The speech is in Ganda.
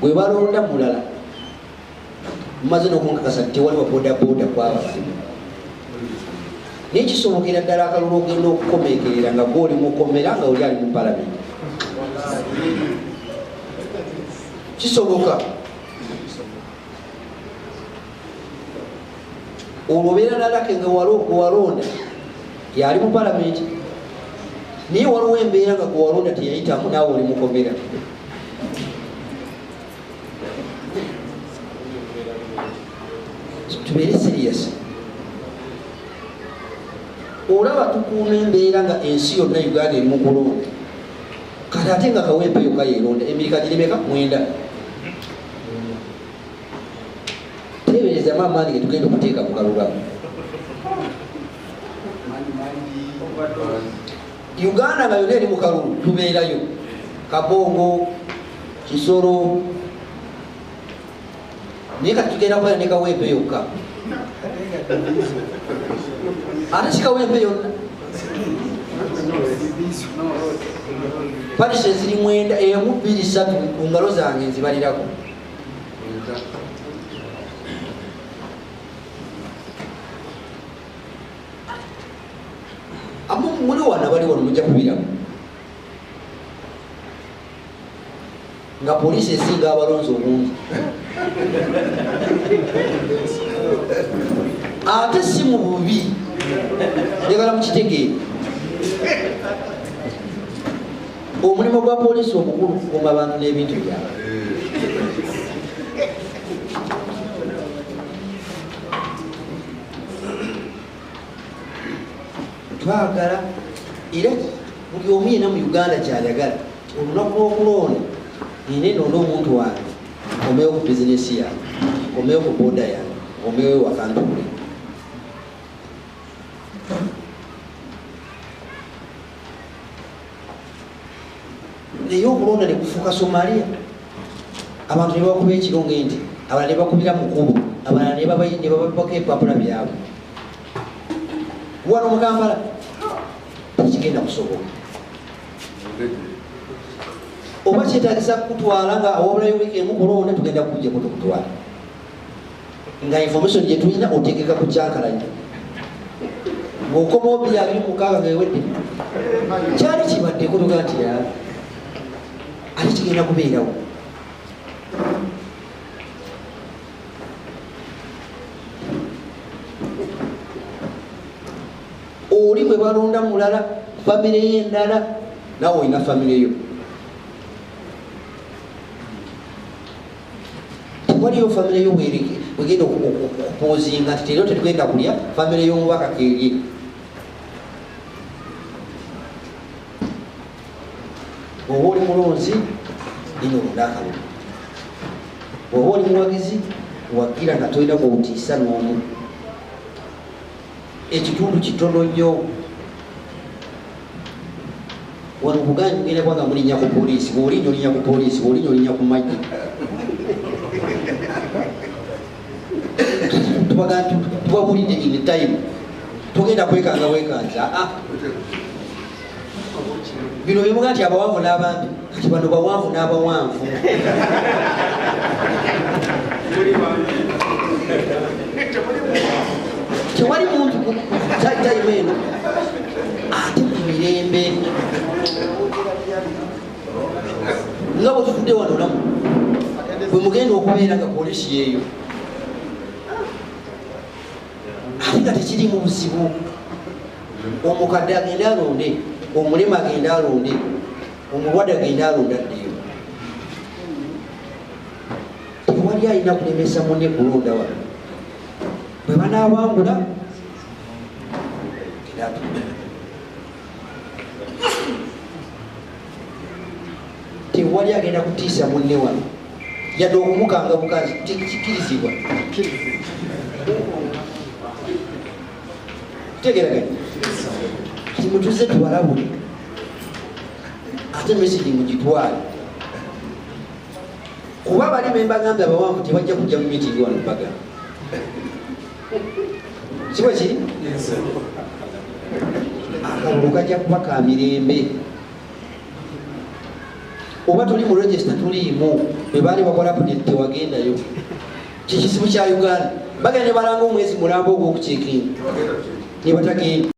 gwe balonda mulala mmaze n'okunkakasa tewali wa bodaboda kwaba nekisobokera ddala akalulu ogenda okukomekerera nga gwoli mukomera nga oli ali mu palamenti kisoboka olwo obeera nalake nga walonda yali mu palamenti naye waliwo embeera nga gwewalonda teyayitamu naawe oli mukomera tubeere serious olaba tukuuma embeera nga ensi yonna Uganda eri mu kulonda kati ate nga kawempe yokka yeeronda emirika girimeka 9 teeberezamu amaanyi ge tugenda okuteeka mu kalugabo Uganda nga yonna eri mu kalulu tubeerayo Kabongo Kisoro naye kati tugenda kubeera ne kawempe yokka ate kikawempe yonna parishe ziri 9 emu 2 3 ku ngalo zange nzibalirako muli wana bali wano mujja kubiramu nga poliisi esinga abalonzi obungi ate si mu bubi njagala mukitegeere omulimu gwa poliisi omukulu kukuuma abantu n'ebintu byabwe twagala era buli omu yena mu Uganda kyayagala olunaku lw'okulonda nine nonda omuntu wange omeyo ku bizinesi yange omeyo ku boda yange omeyo wakantule naye okulonda ne kufuuka Somalia abantu ne bakuba ekironge nti abalala ne bakubira mukubu abalala ne babako ebipapula byabwe wano mu Kampala tekigenda kusoboka oba kyetagisa kutwala nga awabulayo wiiki emu kulonda tugenda kujja kutukutwala nga information gye tulina otegeka ku kyankalanya ng'okomawo 226 ng'ewedde kyali kibaddeko tugaa nti ate kigenda kubeerawo oli bwe balonda mulala famire ye endala nawe olina famire yo tewaliyo famire yo wegenda okupozinga nti tero tetugenda kulya famire y'omubaka kerye oba oli mulonzi ino olonda akalulu oba oli muwagizi wagira nga tolina gwobutiisa n'omu ekitundu kitono nnyo wano Buganda mugenda kwanga mulinnya ku poliisi bw'olinya olinnya ku poliisi bw'olinya olinnya ku magye tubabulidde in time tugenda kwekanga wekanza bino bimuga nti abawanvu n'abambi kati bano bawanvu n'abawanvu tewali muntu tayimu eno ate ku mirembe nga bwe tutudde wano namu bwe mugenda okubeera nga polisi yeeyo ate nga tekiri mu buzibu omukadde agende alonde omulema agende alonde omulwadde agende alonde addeyo tewali alina kulemesa munne kulonda wano bwe banaabangula tewali agenda kutiisa munne wano yadde okumukanga bukazi kikirizibwa tegeraganya timutuze tubalabule ate mesigi mugitwale kuba bali bembagambe abawanvu tebajja kujja mu mitingi wano bagamba kibwe kiri akalulu kajja kuba ka mirembe oba tuli mu register tuliimu bwe baali bakola update tewagendayo kikisibu kya Uganda bagenda balanga omwezi mulamba ogw'okukiikinga ne batagenda